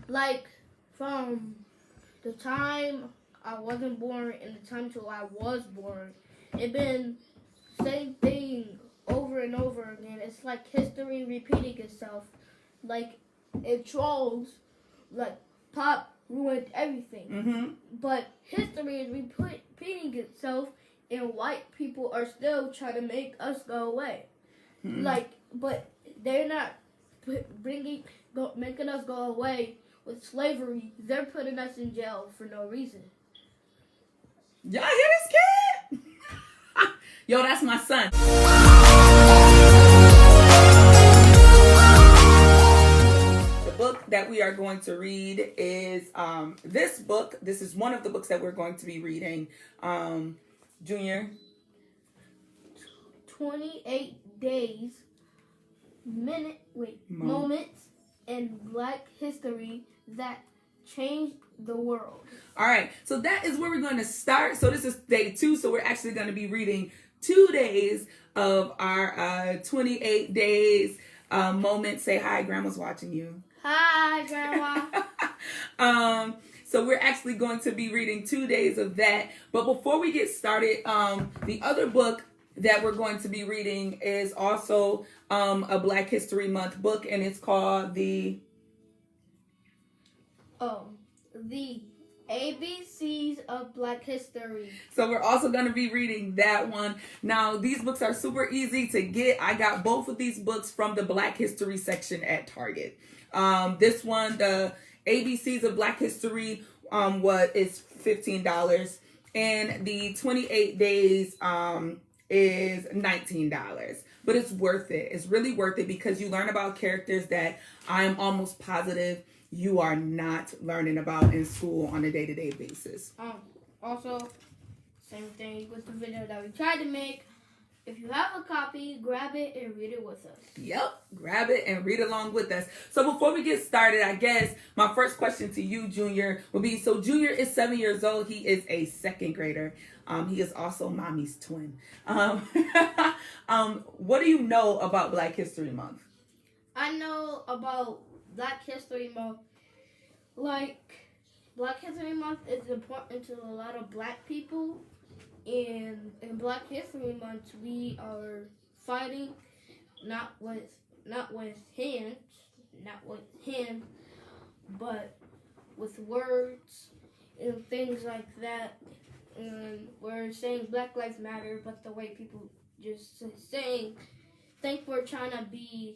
like from the time I wasn't born and the time till I was born, it been same thing over and over again. It's like history repeating itself. Like it trolls, like pop ruined everything. Mm-hmm. But history is repeating itself, and white people are still trying to make us go away. Mm-hmm. Like, but they're not making us go away with slavery. They're putting us in jail for no reason. Y'all hear this kid? Yo, that's my son. The book that we are going to read is this book. This is one of the books that we're going to be reading. Junior. 28 days, moments in Black history that changed the world. All right, so that is where we're going to start. So this is day 2, so we're actually going to be reading 2 days of our 28 days moment. Say hi, Grandma's watching you. Hi, Grandma. So we're actually going to be reading 2 days of that. But before we get started, the other book that we're going to be reading is also a Black History Month book, and it's called the ABCs of Black History. So we're also going to be reading that one. Now, these books are super easy to get. I got both of these books from the Black History section at Target. This one, the ABCs of Black History, is $15, and the 28 days is $19. But it's worth it. It's really worth it because you learn about characters that I'm almost positive you are not learning about in school on a day-to-day basis. Also, same thing with the video that we tried to make. If you have a copy, grab it and read it with us. Yep, grab it and read along with us. So before we get started, I guess my first question to you, Junior, would be, so Junior is 7 years old. He is a 2nd grader. He is also mommy's twin. What do you know about Black History Month? I know about Black History Month. Like, Black History Month is important to a lot of Black people. And in Black History Month, we are fighting not with hands, but with words and things like that. And we're saying Black Lives Matter, but the way people just think we're trying to be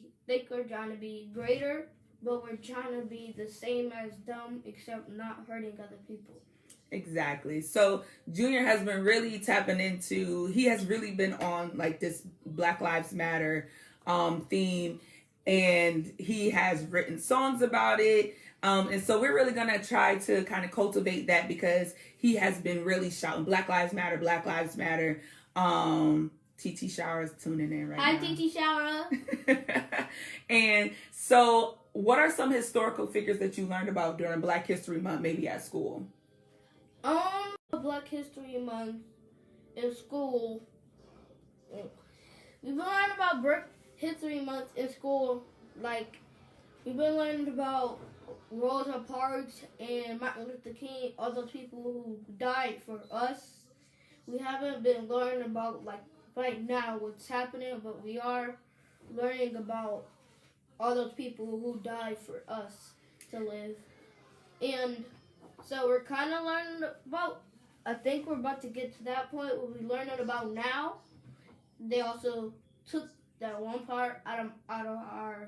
greater, but we're trying to be the same as them, except not hurting other people. Exactly. So Junior has been really tapping into, he has really been on like this Black Lives Matter theme, and he has written songs about it. And so we're really going to try to kind of cultivate that because he has been really shouting Black Lives Matter, Black Lives Matter. TT Shower is tuning in right now. Hi, TT Shower. And so what are some historical figures that you learned about during Black History Month, maybe at school? Black History Month in school. We've been learning about Black History Month in school. Like, we've been learning about Rosa Parks and Martin Luther King, all those people who died for us. We haven't been learning about, like, right now what's happening, but we are learning about all those people who died for us to live. And so we're kind of learning about, I think we're about to get to that point where we're learning about now. They also took that one part out of our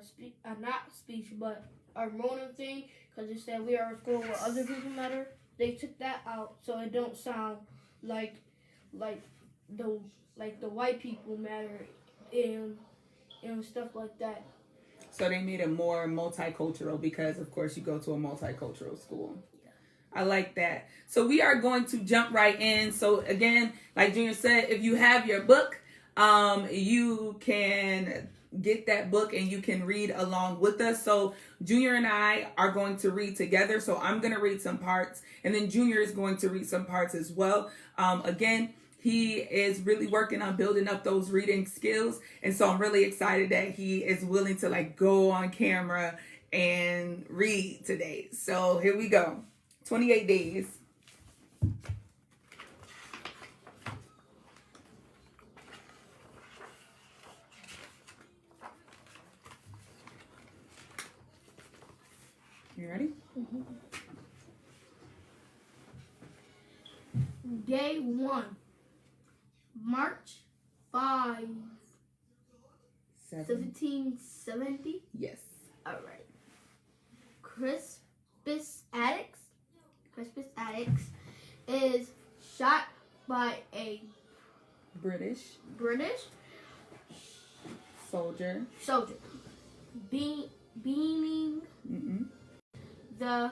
but our morning thing, because it said we are a school where other people matter. They took that out so it don't sound like the white people matter and stuff like that. So they made it more multicultural because, of course, you go to a multicultural school. I like that. So we are going to jump right in. So again, like Junior said, if you have your book, you can get that book and you can read along with us. So Junior and I are going to read together. So I'm going to read some parts, and then Junior is going to read some parts as well. Again, he is really working on building up those reading skills. And so I'm really excited that he is willing to like go on camera and read today. So here we go. 28 days. You ready? Mm-hmm. Day 1, March 5, 1770. Yes. All right. Crispus Attucks is shot by a British soldier beaming the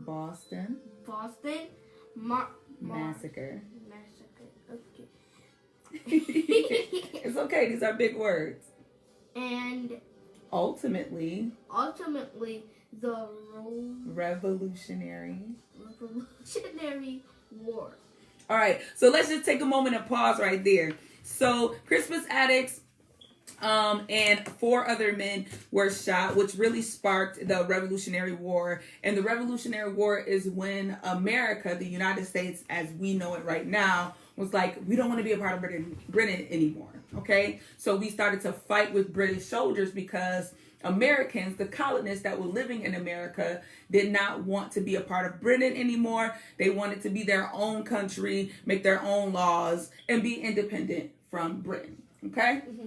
Boston massacre. Okay. It's okay. These are big words. And ultimately the Revolutionary War. All right, so let's just take a moment and pause right there. So Crispus Attucks and 4 other men were shot, which really sparked the Revolutionary War. And the Revolutionary War is when America, the United States as we know it right now, was like, we don't want to be a part of Britain anymore. Okay, so we started to fight with British soldiers because Americans, the colonists that were living in America, did not want to be a part of Britain anymore. They wanted to be their own country, make their own laws, and be independent from Britain. Okay? Mm-hmm.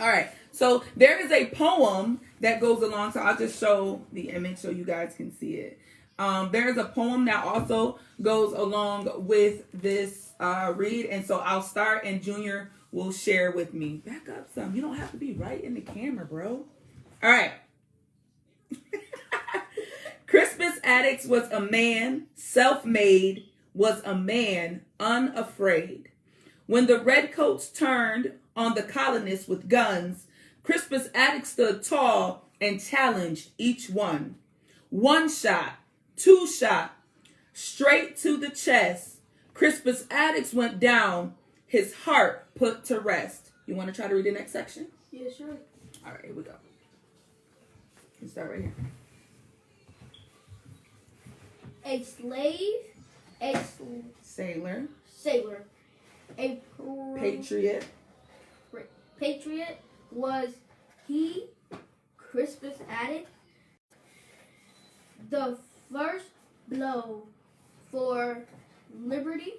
All right. So there is a poem that goes along. So I'll just show the image so you guys can see it. There is a poem that also goes along with this read. And so I'll start and Junior will share with me. Back up some. You don't have to be right in the camera, bro. All right. Crispus Attucks was a man, self-made, was a man, unafraid. When the redcoats turned on the colonists with guns, Crispus Attucks stood tall and challenged each one. 1 shot, 2 shot, straight to the chest. Crispus Attucks went down, his heart put to rest. You want to try to read the next section? Yeah, sure. All right, here we go. You start right here. A slave, Sailor, a patriot was he, Crispus Attucks. The first blow for liberty.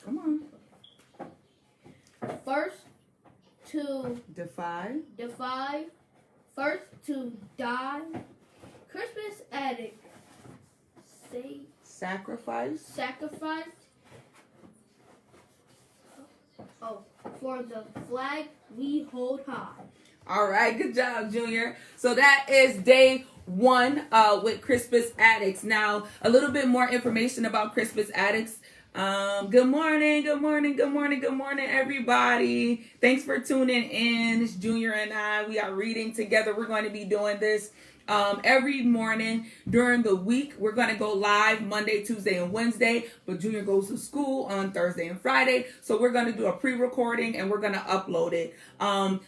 Come on. First to defy, first to die. Crispus Attucks sacrificed for the flag we hold high. All right, good job, Junior. So that is day 1 with Crispus Attucks. Now, a little bit more information about Crispus Attucks. Good morning, everybody. Thanks for tuning in. It's Junior and I. We are reading together. We're going to be doing this every morning during the week. We're going to go live Monday, Tuesday, and Wednesday, but Junior goes to school on Thursday and Friday. So we're going to do a pre-recording and we're going to upload it.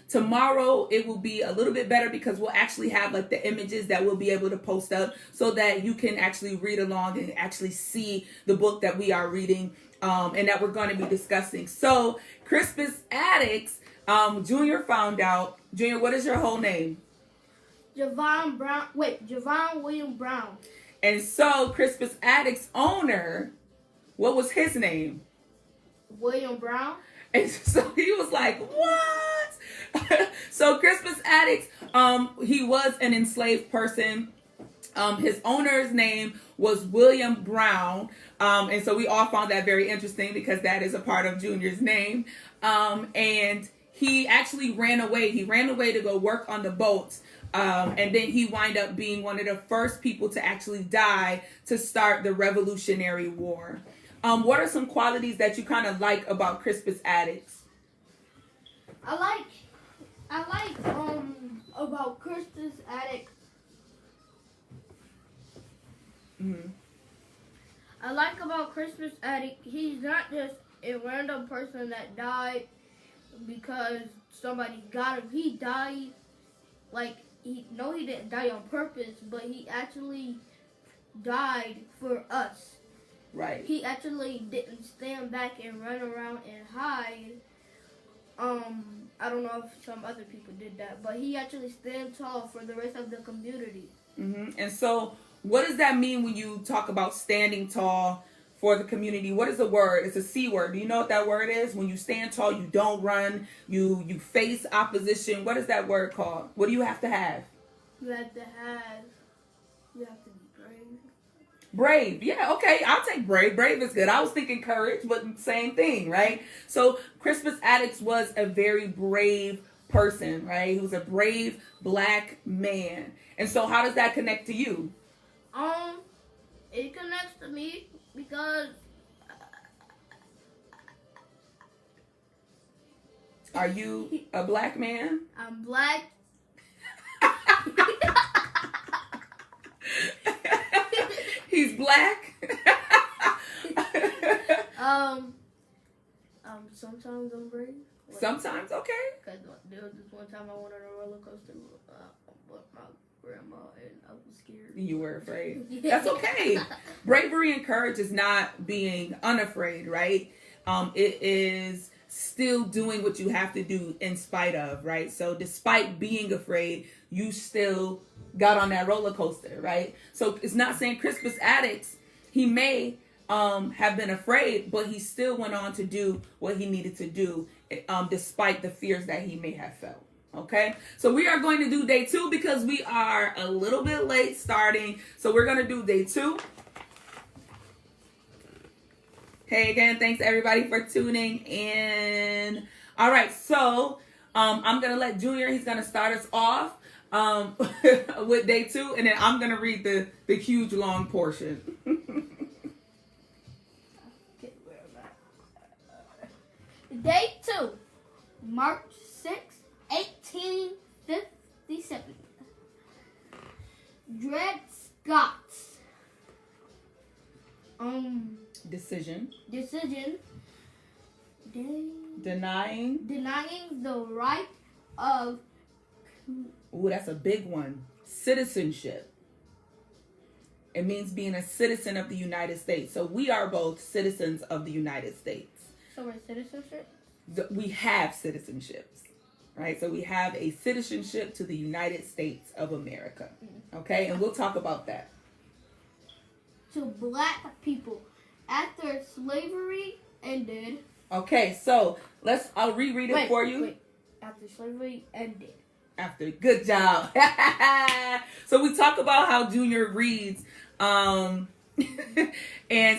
Tomorrow it will be a little bit better because we'll actually have like the images that we'll be able to post up so that you can actually read along and actually see the book that we are reading and that we're going to be discussing. So Crispus Attucks, Junior found out. Junior, what is your whole name? Javon William Brown. And so Crispus Attucks' owner, what was his name? William Brown. And so he was like, what? So Crispus Attucks, he was an enslaved person. His owner's name was William Brown. And so we all found that very interesting because that is a part of Junior's name. And he actually ran away. He ran away to go work on the boats. And then he wound up being one of the first people to actually die to start the Revolutionary War. What are some qualities that you kind of like about Crispus Attucks? I like about Crispus Attucks. Mm-hmm. I like about Crispus Attucks, he's not just a random person that died. because somebody got him. He died, like, he didn't die on purpose, but he actually died for us. Right. He actually didn't stand back and run around and hide. I don't know if some other people did that, but he actually stood tall for the rest of the community. And so, what does that mean when you talk about standing tall for the community? What is the word? It's a C word. Do you know what that word is? When you stand tall, you don't run, you face opposition. What is that word called? What do you have to have? You have to be brave. Brave. Yeah, okay. I'll take brave. Brave is good. I was thinking courage, but same thing, right? So Crispus Attucks was a very brave person, right? He was a brave black man. And so how does that connect to you? It connects to me because are you a black man? I'm black. He's black. Sometimes I'm brave. Sometimes, okay. Because there was this one time I went on a roller coaster with my grandma and I was scared. You were afraid. Yeah. That's okay. Bravery and courage is not being unafraid, right? It is still doing what you have to do in spite of, right? So despite being afraid, you still got on that roller coaster, right? So it's not saying Crispus Attucks, he may have been afraid, but he still went on to do what he needed to do despite the fears that he may have felt. Okay, so we are going to do day 2 because we are a little bit late starting. So we're going to do day 2. Hey, again, thanks everybody for tuning in. All right, so I'm going to let Junior, he's going to start us off with day 2, and then I'm going to read the huge long portion. Day 2, March 6, 1857. Dred Scott's Decision. Denying the right of. Ooh, that's a big one. Citizenship. It means being a citizen of the United States. So we are both citizens of the United States. So we're citizenship? We have citizenships, right? So we have a citizenship to the United States of America. Okay, and we'll talk about that. To black people after slavery ended. Okay, so I'll reread it for you. After slavery ended. Good job. So we talk about how Junior reads, and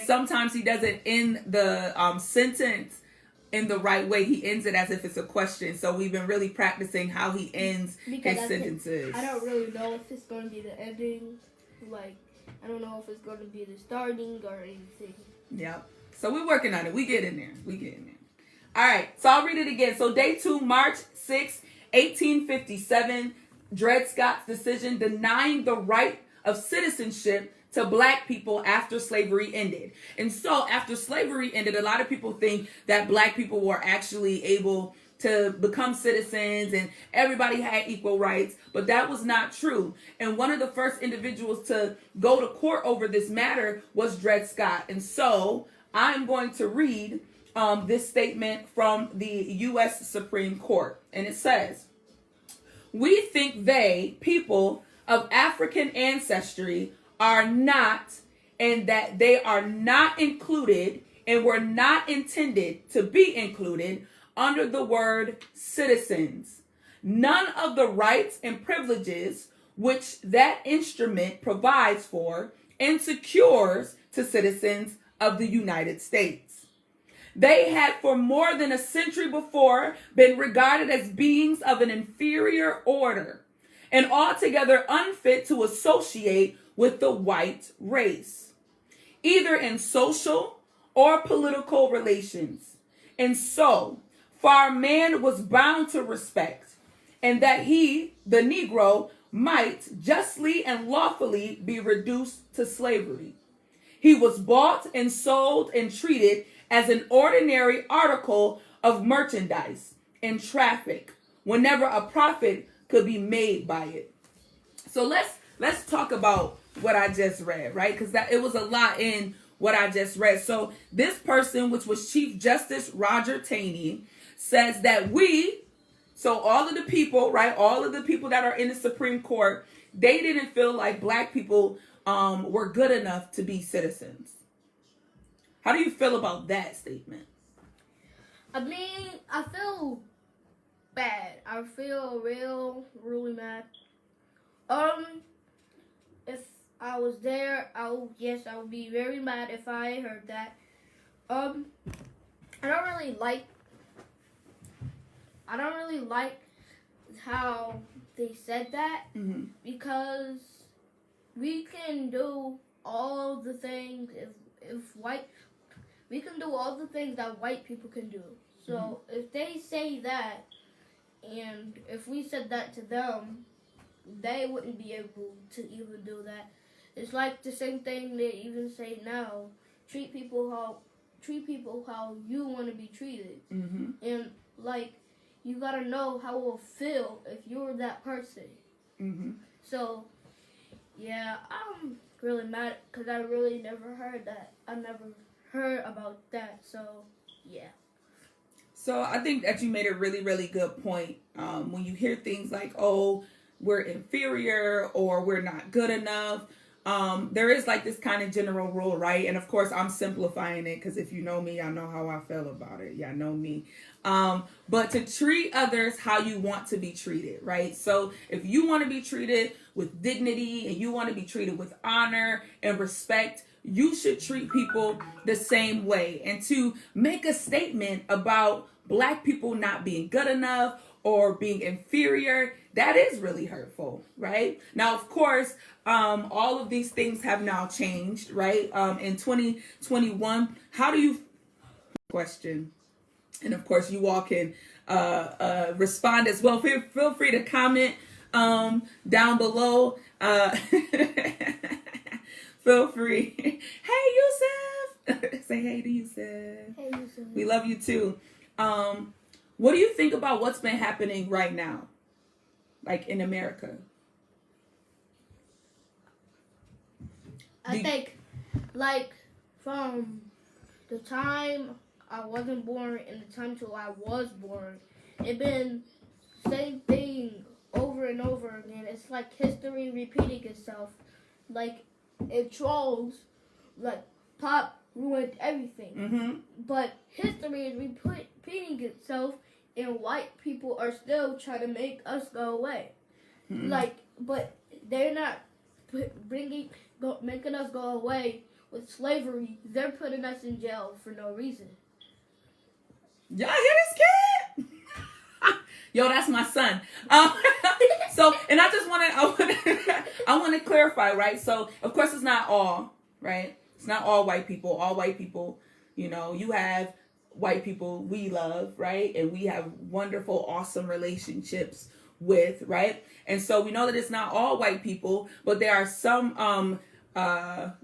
sometimes he doesn't end the sentence in the right way. He ends it as if it's a question. So we've been really practicing how he ends his sentences. I don't really know if it's going to be the ending. Like, I don't know if it's going to be the starting or anything. Yep. So we're working on it. We get in there. All right. So I'll read it again. So day 2, March 6, 1857, Dred Scott's decision denying the right of citizenship to black people after slavery ended. And so after slavery ended, a lot of people think that black people were actually able to become citizens and everybody had equal rights, but that was not true. And one of the first individuals to go to court over this matter was Dred Scott. And so I'm going to read this statement from the U.S. Supreme Court. And it says, "We think they, people of African ancestry, are not, and that they are not included and were not intended to be included under the word citizens. None of the rights and privileges which that instrument provides for and secures to citizens of the United States. They had for more than a century before been regarded as beings of an inferior order and altogether unfit to associate with the white race, either in social or political relations. And so far man was bound to respect, and that he, the Negro, might justly and lawfully be reduced to slavery. He was bought and sold and treated as an ordinary article of merchandise, in traffic whenever a profit could be made by it. So let's talk about what I just read, right? Because that it was a lot in what I just read. So this person, which was Chief Justice Roger Taney, says that so all of the people, right, all of the people that are in the Supreme Court, they didn't feel like black people were good enough to be citizens. How do you feel about that statement? I mean, I feel bad. I feel really mad. If I was there, I would be very mad if I heard that. I don't really like how they said that, because we can do all the things we can do all the things that white people can do. So if they say that, and if we said that to them, they wouldn't be able to even do that. It's like the same thing they even say now. Treat people how you want to be treated. And like, you gotta know how it will feel if you're that person. So yeah, I'm really mad because I really never heard that. I never heard about that. So yeah. So I think that you made a really, really good point. When you hear things like, oh, we're inferior or we're not good enough, there is like this kind of general rule, right? And of course, I'm simplifying it because if you know me, I know how I feel about it. Y'all know me. But to treat others how you want to be treated, right? So if you want to be treated with dignity and you want to be treated with honor and respect, you should treat people the same way. And to make a statement about black people not being good enough or being inferior, that is really hurtful, right? Now, of course, all of these things have now changed, right? In 2021, how do you question? And of course, you all can respond as well. Feel free to comment down below. Feel free. Hey, Yusuf. Say hey to Yusuf. Hey, Yusuf. We love you too. What do you think about what's been happening right now, like in America? I think, like, from the time I wasn't born and the time till I was born, it been same thing over and over again. It's like history repeating itself. Like, it trolls, like, pop ruined everything. But history is repeating itself, and white people are still trying to make us go away. Like, but they're not making us go away with slavery. They're putting us in jail for no reason. Y'all hear this kid? Yo, that's my son. So, and I just want to clarify, right? So, of course, it's not all, right? It's not all white people. All white people, you know, you have white people we love, right? And we have wonderful, awesome relationships with, right? And so we know that it's not all white people, but there are some, right?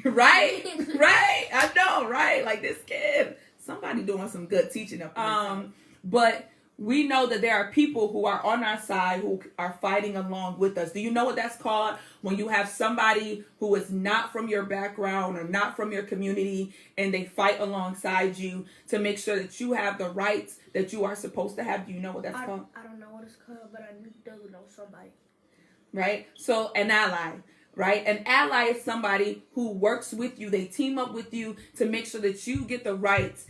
Right? I know, right? Like this kid, somebody doing some good teaching up. But we know that there are people who are on our side who are fighting along with us. Do you know what that's called? When you have somebody who is not from your background or not from your community and they fight alongside you to make sure that you have the rights that you are supposed to have. Do you know what that's called? I don't know what it's called, but I do know somebody. Right? So an ally. Right? An ally is somebody who works with you. They team up with you to make sure that you get the rights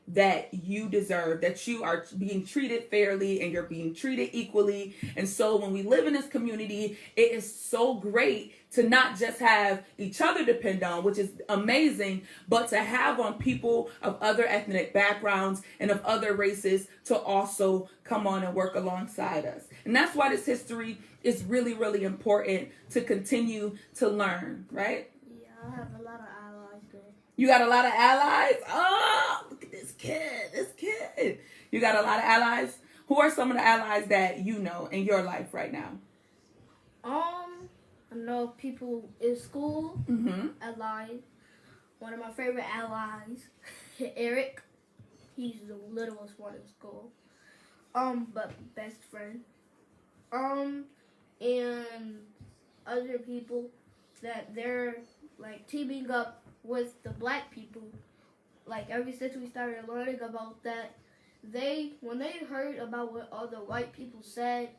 that you deserve, that you are being treated fairly and you're being treated equally. And so when we live in this community, it is so great to not just have each other depend on, which is amazing, but to have on people of other ethnic backgrounds and of other races to also come on and work alongside us. And that's why this history is really, really important to continue to learn, right? Yeah, I have a lot of allies there. You got a lot of allies? Oh, look at this kid. You got a lot of allies? Who are some of the allies that you know in your life right now? I know people in school, allies. One of my favorite allies, Eric. He's the littlest one in school. But best friend. And other people that they're like teaming up with the black people. Like ever since we started learning about that, when they heard about what other white people said,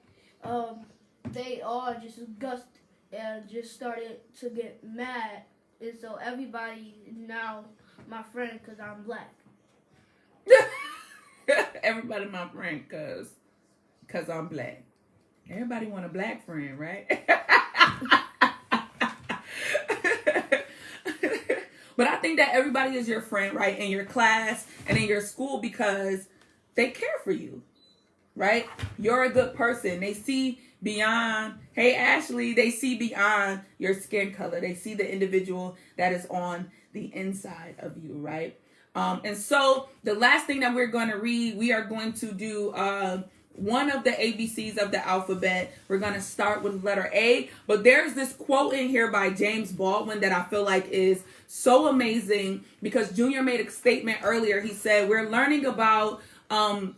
they all just gushed and just started to get mad. And so everybody now my friend because I'm black. Everybody my friend because I'm black. Everybody want a black friend, right? But I think that everybody is your friend, right? In your class and in your school because they care for you, right? You're a good person. They see beyond, hey, Ashley, they see beyond your skin color. They see the individual that is on the inside of you, right? And so the last thing that we're going to read, we are going to do one of the ABCs of the alphabet. We're going to start with letter A. But there's this quote in here by James Baldwin that I feel like is so amazing because Junior made a statement earlier. He said, we're learning about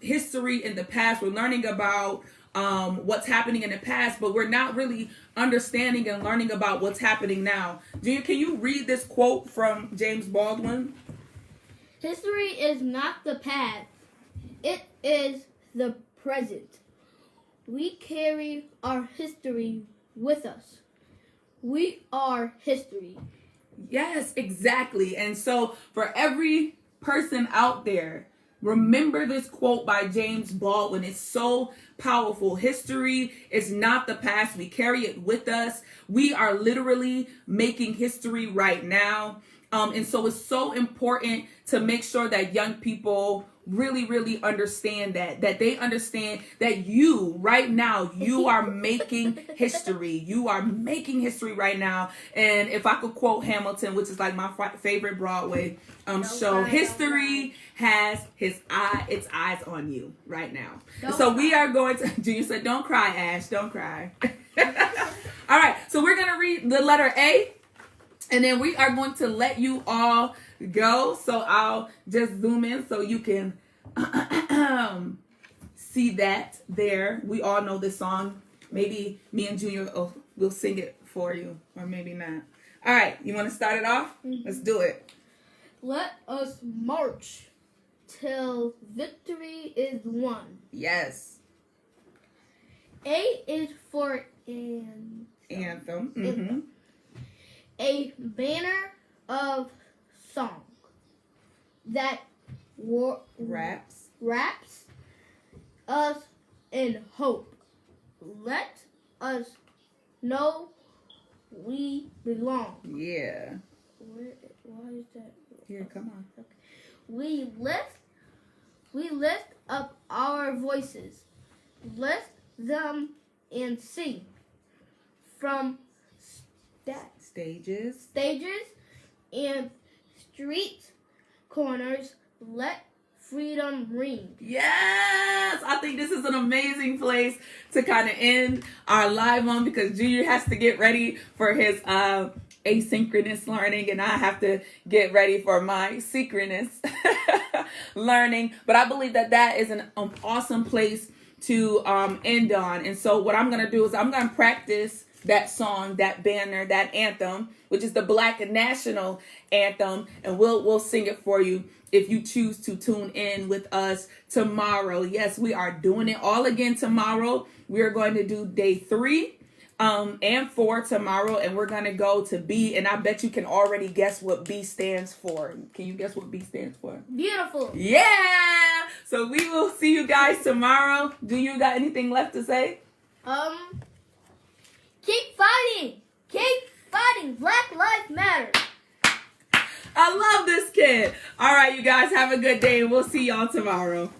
history in the past. We're learning about what's happening in the past, but we're not really understanding and learning about what's happening now. Junior, can you read this quote from James Baldwin? History is not the past. It is the present. We carry our history with us. We are history. Yes, exactly. And so for every person out there, remember this quote by James Baldwin. It's so powerful. History is not the past. We carry it with us. We are literally making history right now. And so it's so important to make sure that young people really understand that they understand that you right now, you are making history. You are making history right now. And if I could quote Hamilton, which is like my favorite Broadway show, history has its eyes on you right now. So we are going to, Junior said, don't cry, Ash, don't cry. All right, so we're going to read the letter A. And then we are going to let you all go. So I'll just zoom in so you can see that there. We all know this song. Maybe me and Junior will sing it for you, or maybe not. All right, you want to start it off? Mm-hmm. Let's do it. Let us march till victory is won. Yes. A is for anthem. Mm-hmm. A banner of song that wraps us in hope. Let us know we belong. Yeah. Why is that? Here, come on. Okay. We lift up our voices. Lift them and sing from stages and street corners. Let freedom ring. Yes, I think this is an amazing place to kind of end our live on because Junior has to get ready for his asynchronous learning and I have to get ready for my synchronous learning. But I believe that is an awesome place to end on. And so what I'm going to do is I'm going to practice that song, that banner, that anthem, which is the Black National Anthem, and we'll sing it for you if you choose to tune in with us tomorrow. Yes, we are doing it all again tomorrow. We are going to do day 3 and 4 tomorrow, and we're going to go to B, and I bet you can already guess what B stands for. Can you guess what B stands for? Beautiful. Yeah! So we will see you guys tomorrow. Do you got anything left to say? Keep fighting. Keep fighting. Black Lives Matter. I love this kid. All right, you guys have a good day, and we'll see y'all tomorrow.